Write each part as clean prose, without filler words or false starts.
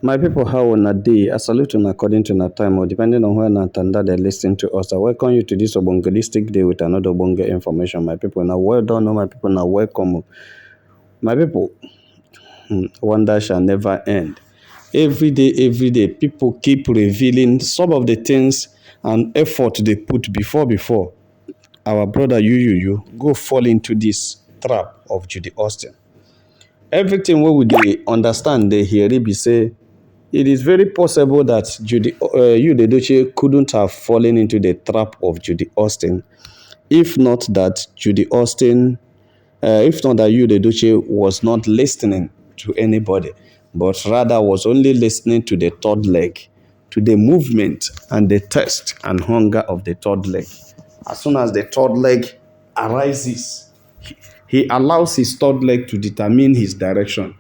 My people, how on a day? I salute you according to our time, or depending on when and that they listen to us. I welcome you to this Obongelistic day with another Obonge information. My people, now well done. My people, now welcome. My people, wonder shall never end. Every day, people keep revealing some of the things and effort they put before. Our brother, you go fall into this trap of Judy Austin. Everything what we dey understand dey hear be say it is very possible that Yul Edochie couldn't have fallen into the trap of Judy Austin if not that if not that Yul Edochie was not listening to anybody, but rather was only listening to the third leg, to the movement and the thirst and hunger of the third leg. As soon as the third leg arises, he allows his third leg to determine his direction.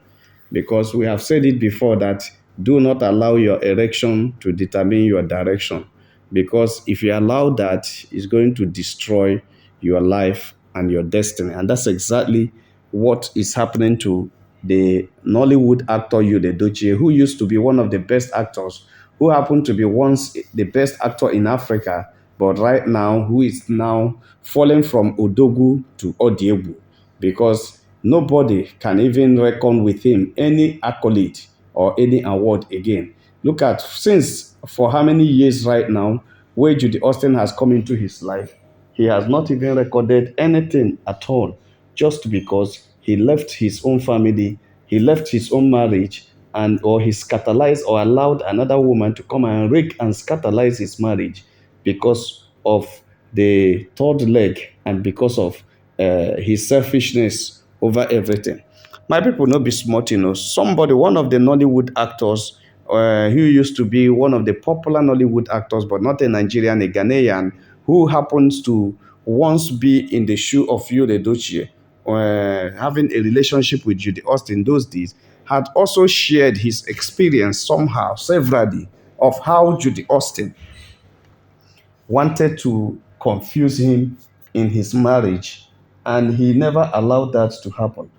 Because we have said it before that do not allow your erection to determine your direction. Because if you allow that, it's going to destroy your life and your destiny. And that's exactly what is happening to the Nollywood actor Yul Edochie, who used to be one of the best actors, who happened to be once the best actor in Africa, but right now, who is now falling from Odogu to Odiebu because nobody can even reckon with him any accolade or any award again. Look at since for how many years right now where Judy Austin has come into his life, he has not even recorded anything at all just because he left his own family, he left his own marriage, and or he scatterized or allowed another woman to come and rake and scatterize his marriage because of the third leg and because of his selfishness over everything. My people not be smart, Somebody, one of the Nollywood actors, who used to be one of the popular Nollywood actors, but not a Nigerian, a Ghanaian, who happens to once be in the shoe of Yul Edochie, having a relationship with Judy Austin those days, had also shared his experience somehow, severally, of how Judy Austin wanted to confuse him in his marriage, and he never allowed that to happen.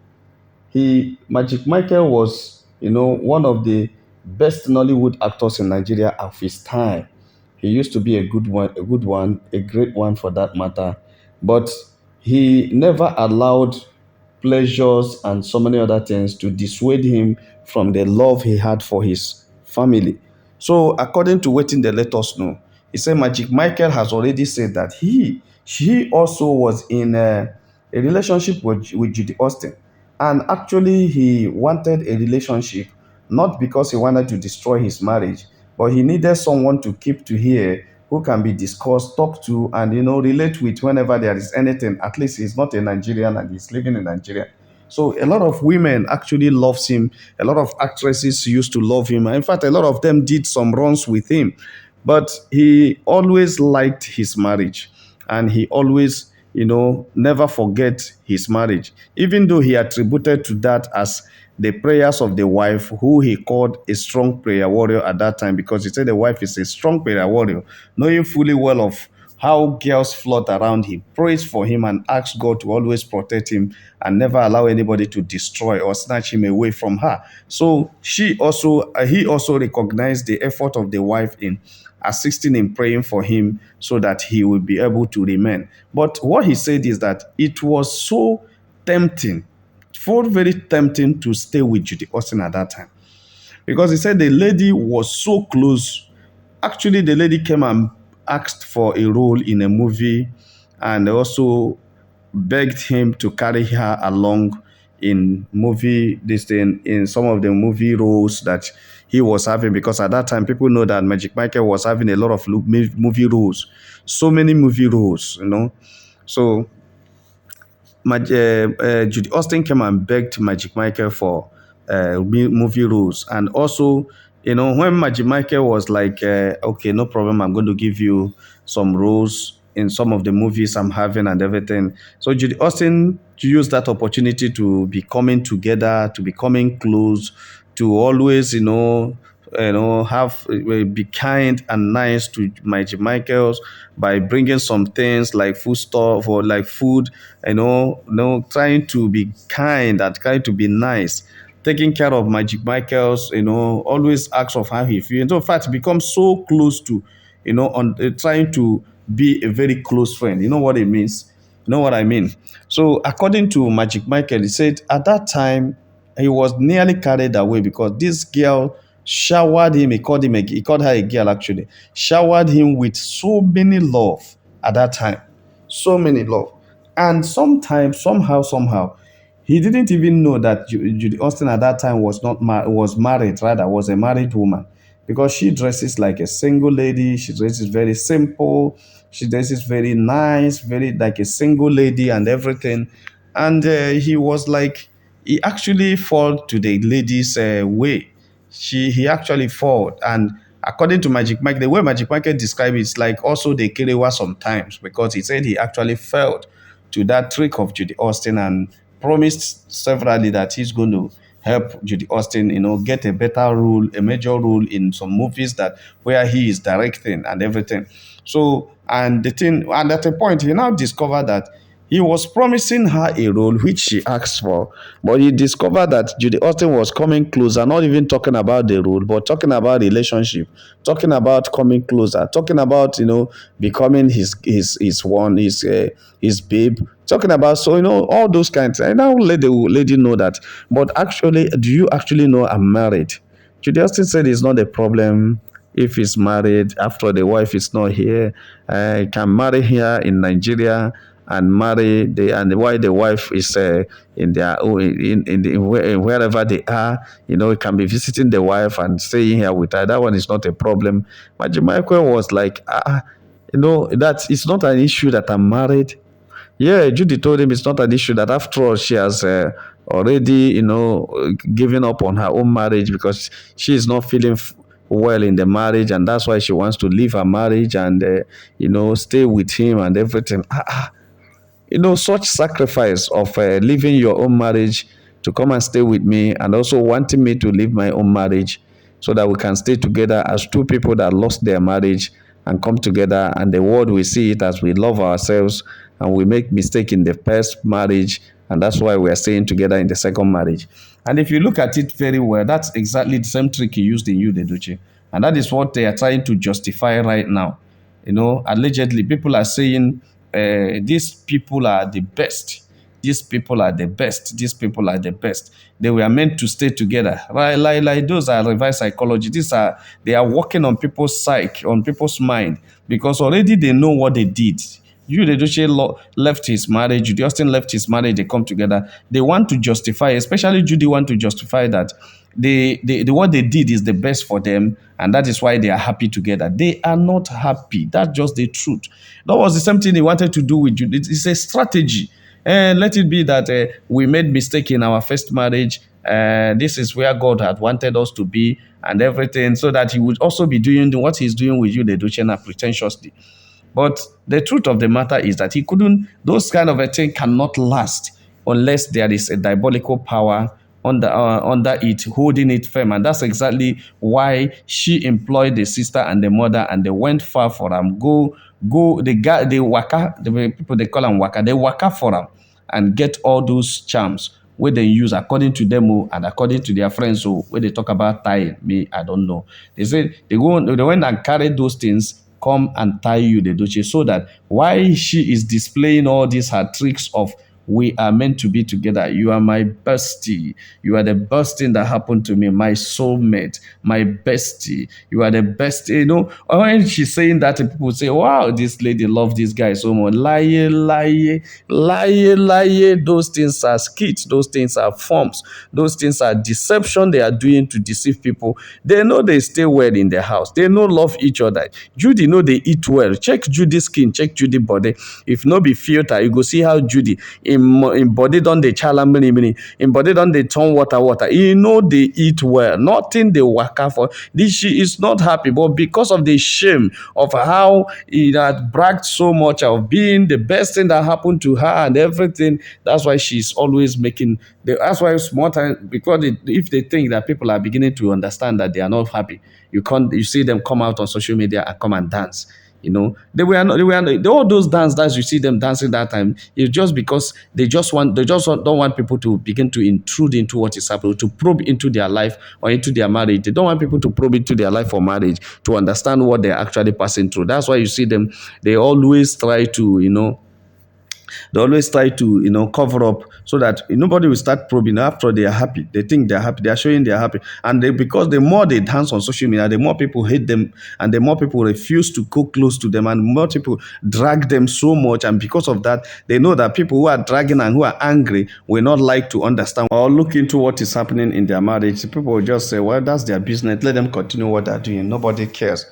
Magic Michael was, one of the best Nollywood actors in Nigeria of his time. He used to be a great one for that matter. But he never allowed pleasures and so many other things to dissuade him from the love he had for his family. So, according to what they let us know, he said Magic Michael has already said that she also was in a relationship with Judy Austin. And actually, he wanted a relationship not because he wanted to destroy his marriage, but he needed someone to keep to hear who can be discussed, talked to, and relate with whenever there is anything. At least he's not a Nigerian and he's living in Nigeria. So a lot of women actually loves him. A lot of actresses used to love him. In fact, a lot of them did some runs with him. But he always liked his marriage, and he always, never forget his marriage, even though he attributed to that as the prayers of the wife, who he called a strong prayer warrior at that time, because he said the wife is a strong prayer warrior, knowing fully well of how girls float around him, prays for him, and asks God to always protect him and never allow anybody to destroy or snatch him away from her. So he also recognized the effort of the wife in assisting in praying for him so that he will be able to remain. But what he said is that it was so tempting, very tempting to stay with Judy Austin at that time. Because he said the lady was so close. Actually, the lady came and asked for a role in a movie and also begged him to carry her along in some of the movie roles that he was having, because at that time people know that Magic Michael was having a lot of movie roles, so many movie roles. So Judy Austin came and begged Magic Michael for movie roles. And also, when Magic Michael was like, okay, no problem, I'm going to give you some roles in some of the movies I'm having and everything. So Judy Austin used that opportunity to be coming together, to be coming close, to always, have be kind and nice to Magic Michaels by bringing some things like food stuff or like food, trying to be kind and trying to be nice. taking care of Magic Michael's, always asks of how he feels. In fact, becomes so close to, on trying to be a very close friend. You know what it means? You know what I mean? So according to Magic Michael, he said at that time he was nearly carried away because this girl showered him. He called her a girl actually. Showered him with so many love at that time, so many love, and sometimes somehow he didn't even know that Judy Austin at that time was not was married, rather was a married woman, because she dresses like a single lady. She dresses very simple. She dresses very nice, very like a single lady and everything. And he was like, he actually fall to the lady's way. He actually fall, and according to Magic Mike, the way Magic Mike described it, it's like also the kerewa sometimes, because he said he actually fell to that trick of Judy Austin and promised severally that he's going to help Judy Austin, get a better role, a major role in some movies that where he is directing and everything. So, and at a point, he now discovered that he was promising her a role which she asked for, but he discovered that Judy Austin was coming closer, not even talking about the role, but talking about relationship, talking about coming closer, talking about becoming his one, his babe, talking about, so all those kinds. And now let the lady know that. But actually, do you actually know I'm married? Judy Austin said it's not a problem if he's married. After the wife is not here, I can marry here in Nigeria and marry while the wife is in their wherever they are, it can be visiting the wife and staying here with her. That one is not a problem. But Michael was like, that it's not an issue that I'm married. Yeah, Judy told him it's not an issue, that after all, she has already, given up on her own marriage because she is not feeling well in the marriage, and that's why she wants to leave her marriage and, stay with him and everything. Such sacrifice of leaving your own marriage to come and stay with me, and also wanting me to leave my own marriage so that we can stay together as two people that lost their marriage and come together, and the world will see it as we love ourselves and we make mistake in the first marriage, and that's why we are staying together in the second marriage. And if you look at it very well, that's exactly the same trick he used in Yul Edochie, and that is what they are trying to justify right now. Allegedly, people are saying these people are the best. These people are the best. These people are the best. They were meant to stay together. Right? Like those are reverse psychology. They are working on people's psyche, on people's mind, because already they know what they did. Yul Edochie left his marriage. Judy Austin left his marriage. They come together. They want to justify, especially Judy want to justify that what they did is the best for them, and that is why they are happy together. They are not happy. That's just the truth. That was the same thing they wanted to do with Judy. It's a strategy. And let it be that we made mistake in our first marriage. This is where God had wanted us to be and everything, so that he would also be doing what he's doing with you, the Edochie, pretentiously. But the truth of the matter is that he couldn't, those kind of a thing cannot last unless there is a diabolical power under it, holding it firm. And that's exactly why she employed the sister and the mother, and they went far for them. The waka, the people they call them waka, they waka for them and get all those charms where they use according to them and according to their friends. So when they talk about tying, me, I don't know. They say they went and carry those things, come and tie you the Edochie, so that while she is displaying all these her tricks of we are meant to be together. You are my bestie. You are the best thing that happened to me. My soulmate, my bestie. You are the best. When she's saying that, people say, wow, this lady loves this guy so much. Lie. Those things are skits. Those things are forms. Those things are deception they are doing to deceive people. They know they stay well in the house. They know love each other. Judy know they eat well. Check Judy's skin. Check Judy body. If no be filter, you go see how Judy in body don dey chala mini in body don dey turn water they eat well, nothing dey waka for this. She is not happy, but because of the shame of how he had bragged so much of being the best thing that happened to her and everything, that's why she's always making that's why small time, because if they think that people are beginning to understand that they are not happy, you see them come out on social media and come and dance. They were not, all those dance you see them dancing that time is just because they just don't want people to begin to intrude into what is happening, to probe into their life or into their marriage. They don't want people to probe into their life or marriage to understand what they're actually passing through. That's why you see them, they always try to, they always try to, cover up so that nobody will start probing. After they are happy, they think they're happy, they are showing they're happy. And because the more they dance on social media, the more people hate them and the more people refuse to go close to them and more people drag them so much. And because of that, they know that people who are dragging and who are angry will not like to understand or look into what is happening in their marriage. People will just say, well, that's their business. Let them continue what they're doing. Nobody cares.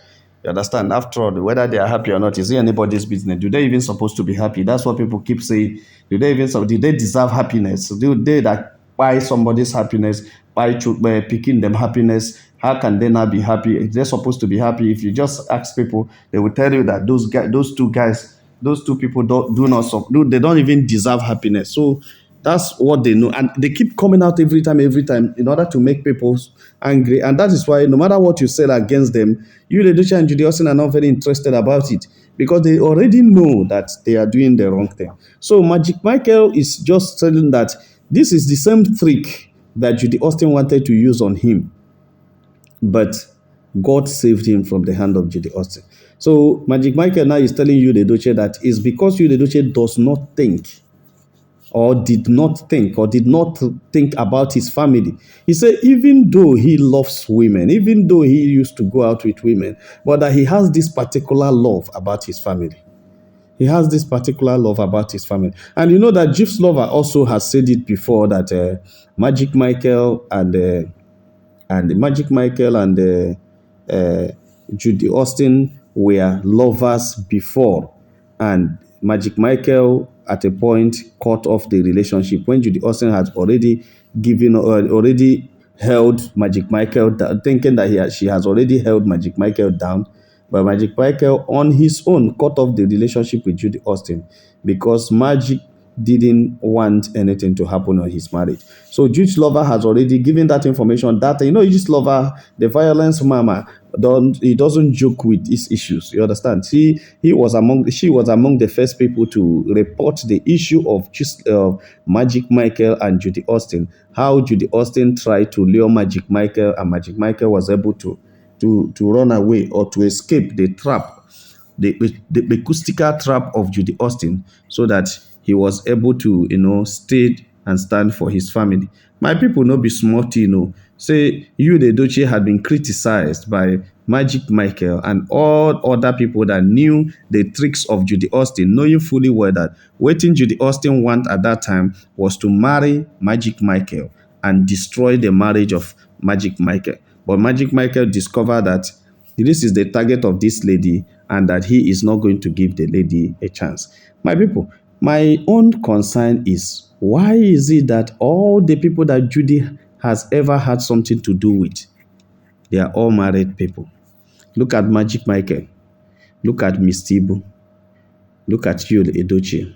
You understand? After all, whether they are happy or not, is it anybody's business? Do they even supposed to be happy? That's what people keep saying. Do they deserve happiness? Do they that buy somebody's happiness, by picking them happiness? How can they not be happy? They're supposed to be happy. If you just ask people, they will tell you that those two people they don't even deserve happiness. So that's what they know. And they keep coming out every time, in order to make people angry. And that is why no matter what you said against them, Yul Edochie and Judy Austin are not very interested about it because they already know that they are doing the wrong thing. So Magic Michael is just telling that this is the same trick that Judy Austin wanted to use on him. But God saved him from the hand of Judy Austin. So Magic Michael now is telling Yul Edochie that it's because Yul Edochie does not think or did not think about his family. He said, even though he loves women, even though he used to go out with women, but that he has this particular love about his family. He has this particular love about his family. And you know that Jeff's Lover also has said it before that Magic Michael and Judy Austin were lovers before, and Magic Michael at a point cut off the relationship when Judy Austin had already held Magic Michael down, thinking that she has already held Magic Michael down. But Magic Michael on his own cut off the relationship with Judy Austin because Magic didn't want anything to happen on his marriage. So Jude's Lover has already given that information. That Jude's Lover, the violence mama, he doesn't joke with these issues. You understand? She was among the first people to report the issue of Magic Michael and Judy Austin. How Judy Austin tried to lure Magic Michael, and Magic Michael was able to run away or to escape the trap, the acoustical trap of Judy Austin, so that he was able to, stay and stand for his family. My people no be small thing, say Yul Edochie had been criticized by Magic Michael and all other people that knew the tricks of Judy Austin, knowing fully well that waiting Judy Austin want at that time was to marry Magic Michael and destroy the marriage of Magic Michael. But Magic Michael discovered that this is the target of this lady and that he is not going to give the lady a chance. My people, my own concern is, why is it that all the people that Judy has ever had something to do with, they are all married people? Look at Magic Michael. Look at Miss Tibu. Look at Yul Edochie.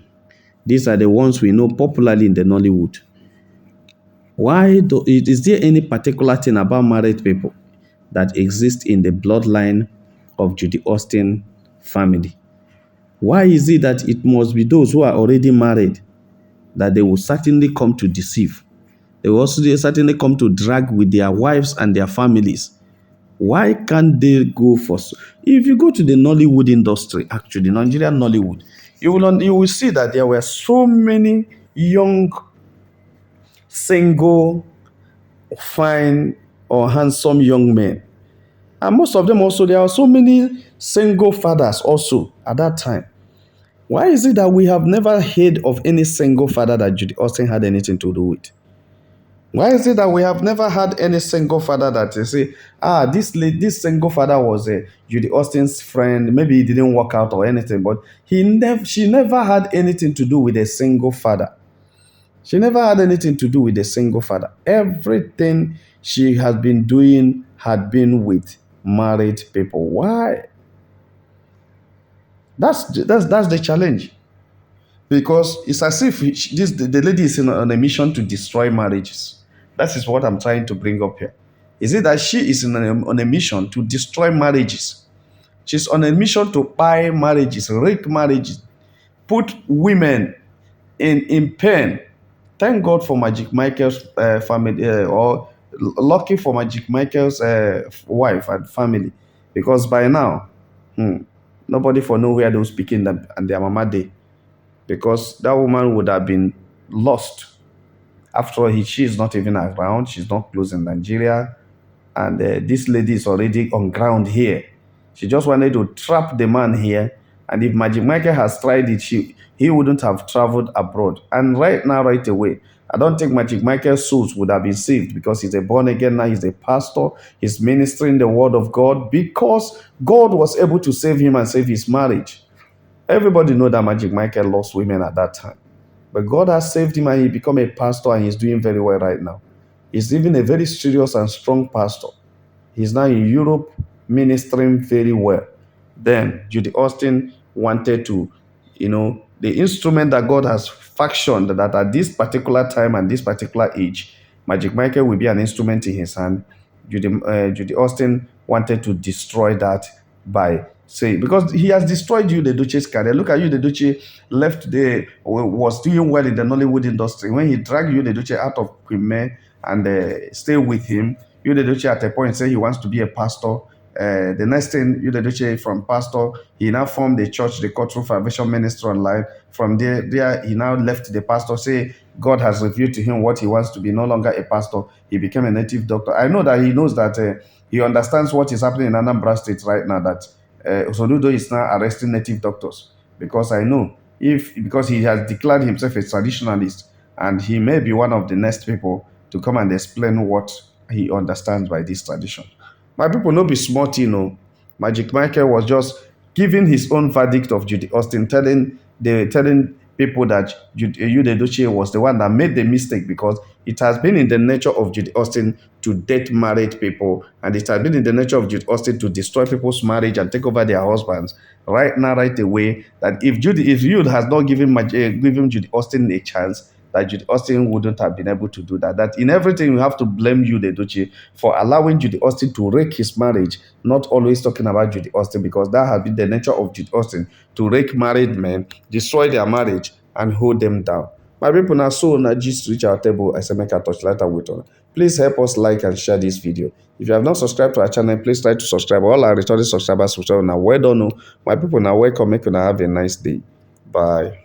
These are the ones we know popularly in the Nollywood. Is there any particular thing about married people that exists in the bloodline of Judy Austin family? Why is it that it must be those who are already married that they will certainly come to deceive? They will also certainly come to drag with their wives and their families. Why can't they go for... If you go to the Nollywood industry, actually, Nigerian Nollywood, you will see that there were so many young, single, fine, or handsome young men. And most of them also, there are so many single fathers also at that time. Why is it that we have never heard of any single father that Judy Austin had anything to do with? Why is it that we have never had any single father that you say, this single father was Judy Austin's friend, maybe it didn't work out or anything, but she never had anything to do with a single father. She never had anything to do with a single father. Everything she has been doing had been with married people. Why? That's the challenge. Because it's as if the lady is on a mission to destroy marriages. That is what I'm trying to bring up here. Is it that she is on a mission to destroy marriages? She's on a mission to buy marriages, rake marriages, put women in pain. Thank God for Magic Michael's family, or lucky for Magic Michael's wife and family, because by now, hmm, nobody for know where those pikin and their mama dey, because that woman would have been lost. After all, she is not even around. She's not close in Nigeria, and this lady is already on ground here. She just wanted to trap the man here, and if Magic Michael has tried it, he wouldn't have traveled abroad. And right now, right away, I don't think Magic Michael's souls would have been saved, because he's a born again now. He's a pastor. He's ministering the word of God, because God was able to save him and save his marriage. Everybody know that Magic Michael lost women at that time. But God has saved him, and he become a pastor, and he's doing very well right now. He's even a very serious and strong pastor. He's now in Europe ministering very well. Then Judy Austin wanted to, the instrument that God has fashioned, that at this particular time and this particular age, Magic Michael will be an instrument in his hand. Judy Austin wanted to destroy that by saying, because he has destroyed Yul Edochie's career. Look at Yul Edochie, left there, was doing well in the Nollywood industry. When he dragged Yul Edochie out of Queen May and stayed with him, Yul Edochie at a point said he wants to be a pastor. The next thing, Yul Edochie from pastor, he now formed the church, the Cultural Salvation Ministry online. From there he now left the pastor, say God has revealed to him what he wants to be, no longer a pastor. He became a native doctor. I know that he knows that he understands what is happening in Anambra State right now, that Soludo is now arresting native doctors, because I know, because he has declared himself a traditionalist, and he may be one of the next people to come and explain what he understands by this tradition. My people, no be smart, Magic Michael was just giving his own verdict of Judy Austin, telling people that Yul Edochie was the one that made the mistake, because it has been in the nature of Judy Austin to date married people, and it has been in the nature of Judy Austin to destroy people's marriage and take over their husbands. Right now, right away, that if Yul has not given Judy Austin a chance, that Judy Austin wouldn't have been able to do that. That in everything, we have to blame Yul Edochie for allowing Judy Austin to wreck his marriage, not always talking about Judy Austin, because that has been the nature of Judy Austin, to wreck married men, destroy their marriage, and hold them down. My people, now so na just reach our table. I say make a touch later with on. Please help us like and share this video. If you have not subscribed to our channel, please try to subscribe. All our returning subscribers, now well done. My people, now welcome. Make you have a nice day. Bye.